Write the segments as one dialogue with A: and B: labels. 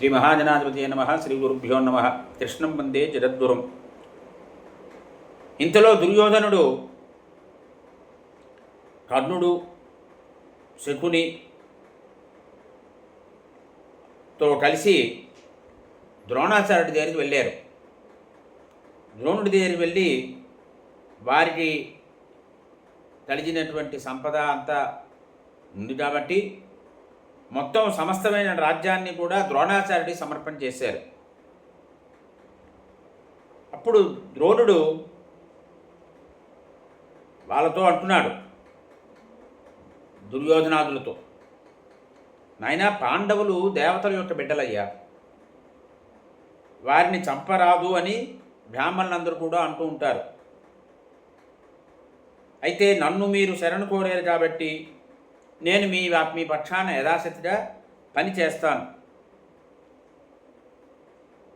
A: శ్రీ మహాజనాధిపతి నమ. శ్రీ గురుభ్యో నమ. కృష్ణం వందే జగద్గురుం. ఇంతలో దుర్యోధనుడు కర్ణుడు శకునితో కలిసి ద్రోణాచార్యుడి దగ్గరికి వెళ్ళారు. ద్రోణుడి దగ్గరికి వెళ్ళి వారికి కలిగినటువంటి సంపద అంతా ఉంది కాబట్టి మొత్తం సమస్తమైన రాజ్యాన్ని కూడా ద్రోణాచార్యుడి సమర్పణ చేశారు. అప్పుడు ద్రోణుడు వాళ్ళతో అంటున్నాడు, దుర్యోధనాదులతో, నాయనా, పాండవులు దేవతల యొక్క బిడ్డలయ్యా, వారిని చంపరాదు అని బ్రాహ్మణులందరూ కూడా అంటూ ఉంటారు. అయితే నన్ను మీరు శరణు కోరారు కాబట్టి నేను మీ పక్షాన యథాశక్తిగా పని చేస్తాను.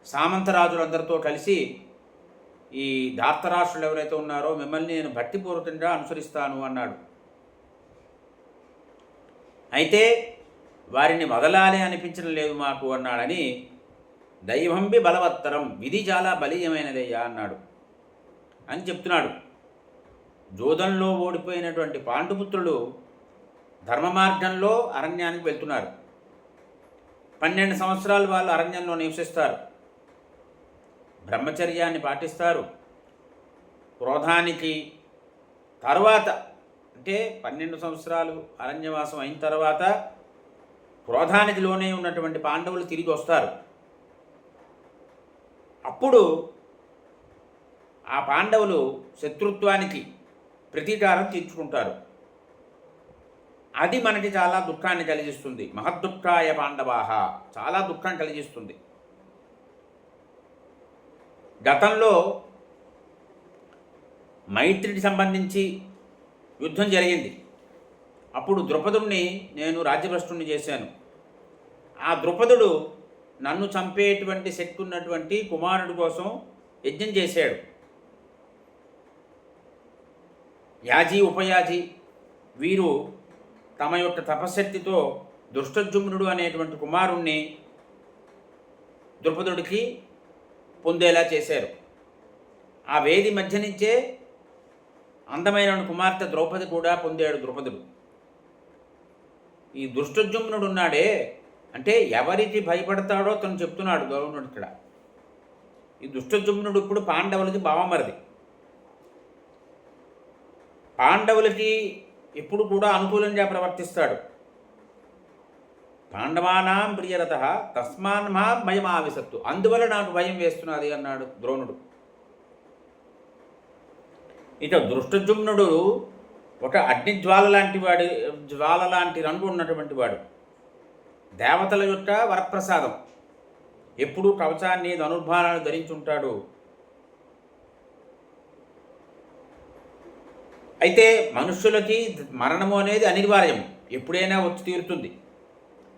A: సామంతరాజులందరితో కలిసి ఈ ధార్తరాష్ట్రులు ఎవరైతే ఉన్నారో మిమ్మల్ని నేను భక్తిపూర్వకంగా అనుసరిస్తాను అన్నాడు. అయితే వారిని వదలాలి అనిపించడం లేదు మాకు అన్నాడని, దైవంబి బలవత్తరం, విధి చాలా బలీయమైనదయ్యా అన్నాడు అని చెప్తున్నాడు. జోదంలో ఓడిపోయినటువంటి పాండుపుత్రులు ధర్మ మార్గంలో అరణ్యానికి వెళ్తున్నారు. 12 సంవత్సరాలు వాళ్ళు అరణ్యంలో నివసిస్తారు, బ్రహ్మచర్యాన్ని పాటిస్తారు. క్రోధానికి తర్వాత, అంటే 12 సంవత్సరాలు అరణ్యవాసం అయిన తర్వాత క్రోధానికి లోనే ఉన్నటువంటి పాండవులు తిరిగి వస్తారు. అప్పుడు ఆ పాండవులు శత్రుత్వానికి ప్రతీకారం తీర్చుకుంటారు. అది మనకి చాలా దుఃఖాన్ని కలిగిస్తుంది. మహద్దుఃఖాయ పాండవాహ, చాలా దుఃఖం కలిగిస్తుంది. గతంలో మైత్రికి సంబంధించి యుద్ధం జరిగింది. అప్పుడు ద్రుపదుడిని నేను రాజ్యభ్రష్టుని చేశాను. ఆ ద్రుపదుడు నన్ను చంపేటువంటి శక్తి ఉన్నటువంటి కుమారుడి కోసం యజ్ఞం చేశాడు. యాజీ ఉపయాజీ వీరు తమ యొక్క తపశక్తితో దుష్టజుమ్నుడు అనేటువంటి కుమారుణ్ణి ద్రుపదుడికి పొందేలా చేశారు. ఆ వేది మధ్య నుంచే అందమైన కుమార్తె ద్రౌపది కూడా పొందాడు ద్రుపదుడు. ఈ దుష్టజుమ్నుడు ఉన్నాడే, అంటే ఎవరికి భయపడతాడో తను చెప్తున్నాడు గౌరవుడు ఇక్కడ. ఈ దుష్టజుమ్నుడు ఇప్పుడు పాండవులకి బావమరిది. పాండవులకి ఎప్పుడు కూడా అనుకూలంగా ప్రవర్తిస్తాడు. పాండవానాం ప్రియరత తస్మాన్మా భయం ఆవిసత్తు, అందువల్ల నాకు భయం వేస్తున్నది అన్నాడు ద్రోణుడు. ఇక దృష్టజుమ్నుడు ఒక అగ్నిజ్వాల లాంటి రంగు ఉన్నటువంటి వాడు. దేవతల యొక్క వరప్రసాదం. ఎప్పుడూ కవచాన్ని ధనుర్బాణాలు ధరించుంటాడు. అయితే మనుష్యులకి మరణము అనేది అనివార్యం, ఎప్పుడైనా వచ్చి తీరుతుంది.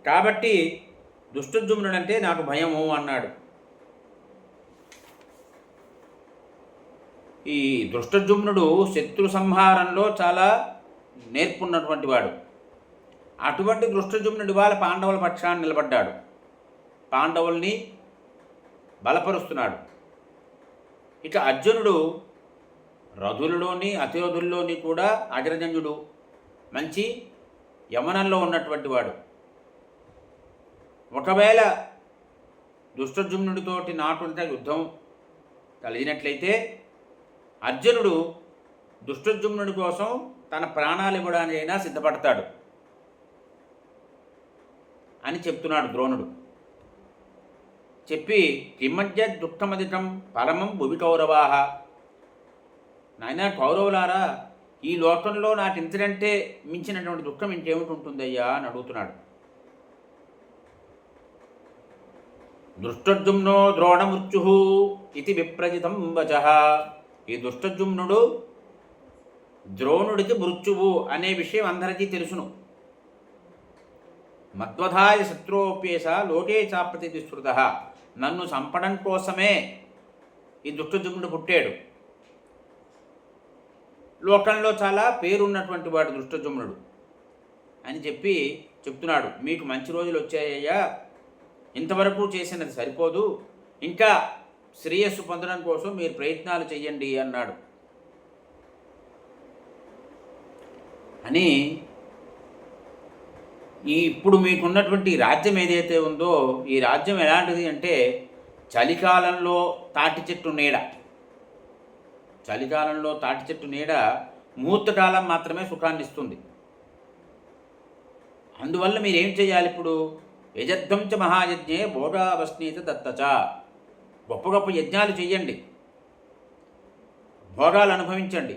A: కాబట్టి దుష్టజుమ్నుడు అంటే నాకు భయము అన్నాడు. ఈ దుష్టజుమ్నుడు శత్రు సంహారంలో చాలా నేర్పున్నటువంటి వాడు. అటువంటి దుష్టజుమ్నుడి వాళ్ళ పాండవుల పక్షాన్ని నిలబడ్డాడు, పాండవుల్ని బలపరుస్తున్నాడు. ఇక అర్జునుడు రథులలోని అతిరథుల్లోని కూడా అగ్రజన్యుడు, మంచి యమనంలో ఉన్నటువంటి వాడు. ఒకవేళ దుష్టజుమ్నుడితోటి నాటుంటే యుద్ధం కలిగినట్లయితే అర్జునుడు దుష్టజుమ్నుడి కోసం తన ప్రాణాలు ఇవ్వడానికైనా సిద్ధపడతాడు అని చెప్తున్నాడు ద్రోణుడు. చెప్పి కిమధ్య దుఃఖమధికం పరమం భువి కౌరవాహ, నాయన కౌరవులారా, ఈ లోకంలో నాకు ఇంతకంటే మించినటువంటి దుఃఖం ఇంకేమిటి ఉంటుందయ్యా అని అడుగుతున్నాడు. దుష్టజుమ్నో ద్రోణమృత్యు ఇది విప్రజితం వచః, ఈ దుష్టజుమ్నుడు ద్రోణుడికి మృత్యువు అనే విషయం అందరికీ తెలుసును. మద్వధాయ శత్రోప్యేష లోకే చాప్రతి స్మృత, నన్ను చంపడం కోసమే ఈ దుష్టజుమ్నుడు పుట్టాడు. లోకంలో చాలా పేరున్నటువంటి వాడు దుష్టజుమ్నుడు అని చెప్తున్నాడు. మీకు మంచి రోజులు వచ్చాయ్యా, ఇంతవరకు చేసినది సరిపోదు, ఇంకా శ్రేయస్సు పొందడం కోసం మీరు ప్రయత్నాలు చేయండి అన్నాడు. అని ఇప్పుడు మీకున్నటువంటి రాజ్యం ఏదైతే ఉందో ఈ రాజ్యం ఎలాంటిది అంటే చలికాలంలో తాటి చెట్టు నీడ. చలికాలంలో తాటి చెట్టు నీడ ముహూర్తకాలం మాత్రమే సుఖాన్ని ఇస్తుంది. అందువల్ల మీరేం చేయాలి? ఇప్పుడు యజద్ధం చ మహాయజ్ఞే భోగావస్నీత దత్తచ, గొప్ప గొప్ప యజ్ఞాలు చెయ్యండి, భోగాలు అనుభవించండి,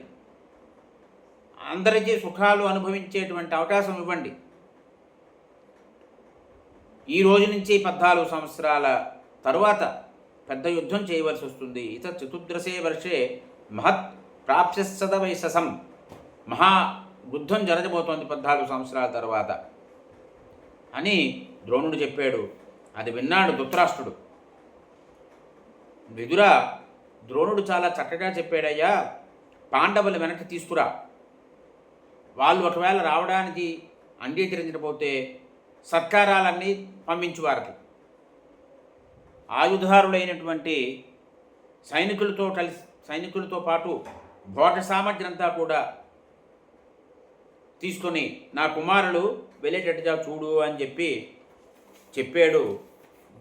A: అందరికీ సుఖాలు అనుభవించేటువంటి అవకాశం ఇవ్వండి. ఈ రోజు నుంచి 14 సంవత్సరాల తరువాత పెద్ద యుద్ధం చేయవలసి వస్తుంది. ఇత చతుర్దశే వర్షే మహత్ ప్రాప్స్యసద వైశసం, మహా యుద్ధం జరగబోతోంది 14 సంవత్సరాల తర్వాత అని ద్రోణుడు చెప్పాడు. అది విన్నాడు ధృతరాష్ట్రుడు. విదుర, ద్రోణుడు చాలా చక్కగా చెప్పాడయ్యా, పాండవులు వెనక్కి తీసుకురా, వాళ్ళు ఒకవేళ రావడానికి అంగీకరించకపోతే సత్కారాలన్నీ పంపించు వారికి. ఆయుధారులైనటువంటి సైనికులతో పాటు భోట సామగ్రి అంతా కూడా తీసుకొని నా కుమారులు వెళ్ళేటట్టుగా చూడు అని చెప్పాడు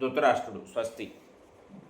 A: ధృతరాష్ట్రుడు. స్వస్తి.